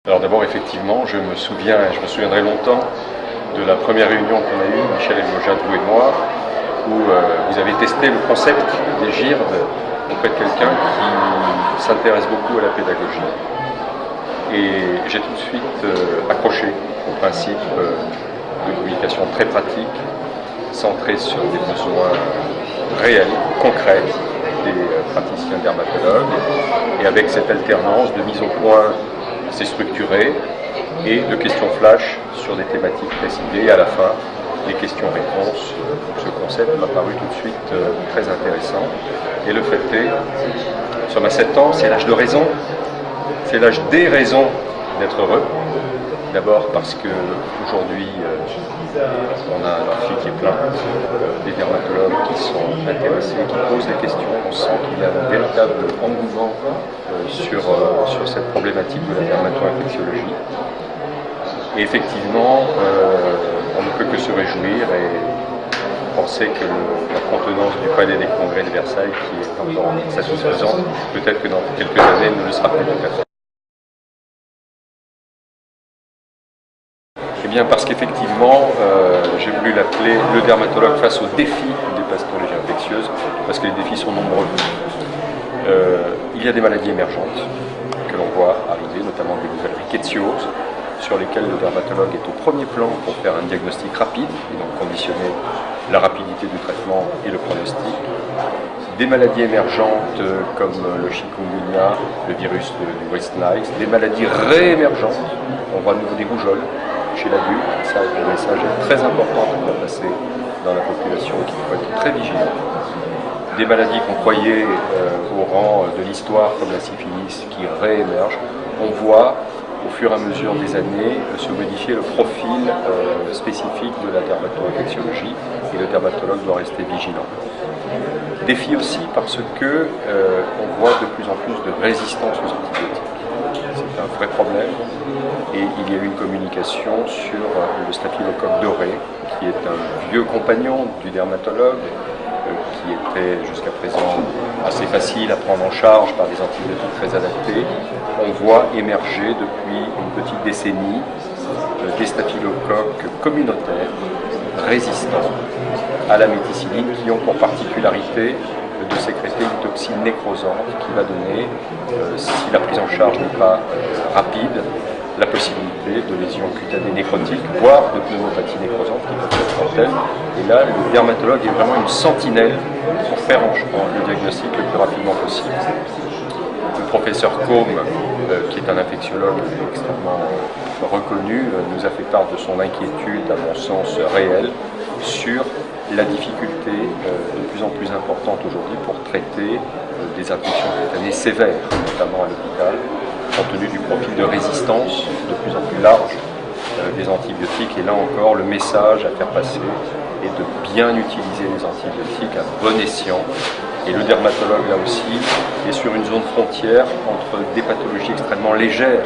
Alors d'abord, effectivement, je me souviendrai longtemps de la première réunion qu'on a eue, Michel Elmojad, vous et moi, où vous avez testé le concept des GIRD auprès de quelqu'un qui s'intéresse beaucoup à la pédagogie. Et j'ai tout de suite accroché au principe de communication très pratique, centrée sur des besoins réels, concrets des praticiens dermatologues, et avec cette alternance de mise au point assez structuré et de questions flash sur des thématiques précisées. Et à la fin, les questions-réponses. Ce concept m'a paru tout de suite très intéressant. Et le fait est, nous sommes à 7 ans, c'est l'âge de raison, c'est l'âge des raisons d'être heureux. D'abord parce qu'aujourd'hui, on a un amphi qui est plein, des dermatologues qui sont intéressés, qui posent des questions. On sent qu'il y a un véritable engouement sur cette problématique de la dermato-infectiologie. Et effectivement, on ne peut que se réjouir et penser que la contenance du palais des congrès de Versailles, qui est encore satisfaisante, peut-être que dans quelques années, ne le sera plus tout à fait. Eh bien parce qu'effectivement, j'ai voulu l'appeler le dermatologue face aux défis des pathologies infectieuses, parce que les défis sont nombreux. Il y a des maladies émergentes que l'on voit arriver, notamment des nouvelles rickettsioses, sur lesquelles le dermatologue est au premier plan pour faire un diagnostic rapide, et donc conditionner la rapidité du traitement et le pronostic. Des maladies émergentes comme le chikungunya, le virus du West Nile, des maladies réémergentes, on voit de nouveau des rougeoles chez l'adulte. Ça, le message est très important pour faire passer dans la population, qu'il faut être très vigilant. Des maladies qu'on croyait au rang de l'histoire, comme la syphilis, qui réémergent. On voit au fur et à mesure des années se modifier le profil spécifique de la dermato-infectiologie, et le dermatologue doit rester vigilant. Défi aussi parce que on voit de plus en plus de résistance aux antibiotiques. C'est un vrai problème, et il y a eu une communication sur le staphylocoque doré, qui est un vieux compagnon du dermatologue, qui était jusqu'à présent assez facile à prendre en charge par des antibiotiques très adaptés. On voit émerger depuis une petite décennie des staphylocoques communautaires résistants à la méticilline, qui ont pour particularité de sécréter une toxine nécrosante qui va donner, si la prise en charge n'est pas rapide, la possibilité de lésions cutanées nécrotiques, voire de pneumopathie nécrosante qui peuvent être mortelles. Et là, le dermatologue est vraiment une sentinelle pour faire le diagnostic le plus rapidement possible. Le professeur Combe, qui est un infectiologue extrêmement reconnu, nous a fait part de son inquiétude, à mon sens réelle, sur la difficulté de plus en plus importante aujourd'hui pour traiter des infections cutanées sévères, notamment à l'hôpital, compte tenu du profil de résistance de plus en plus large des antibiotiques. Et là encore, le message à faire passer est de bien utiliser les antibiotiques à bon escient. Et le dermatologue, là aussi, est sur une zone frontière entre des pathologies extrêmement légères,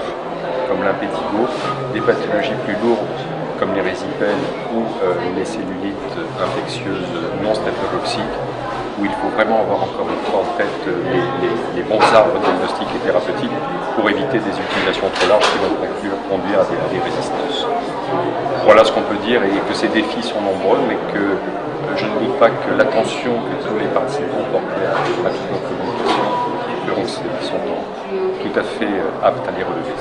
comme l'impétigo, des pathologies plus lourdes, comme les résipèles ou les cellulites infectieuses non staphylocoxiques, où il faut vraiment avoir encore une fois en tête les bons arbres diagnostiques et thérapeutiques pour éviter des utilisations trop larges qui vont conduire à des résistances. Voilà ce qu'on peut dire, et que ces défis sont nombreux, mais que je ne doute pas que l'attention que tous les participants portent à la communication feront qu'ils sont tout à fait aptes à les relever.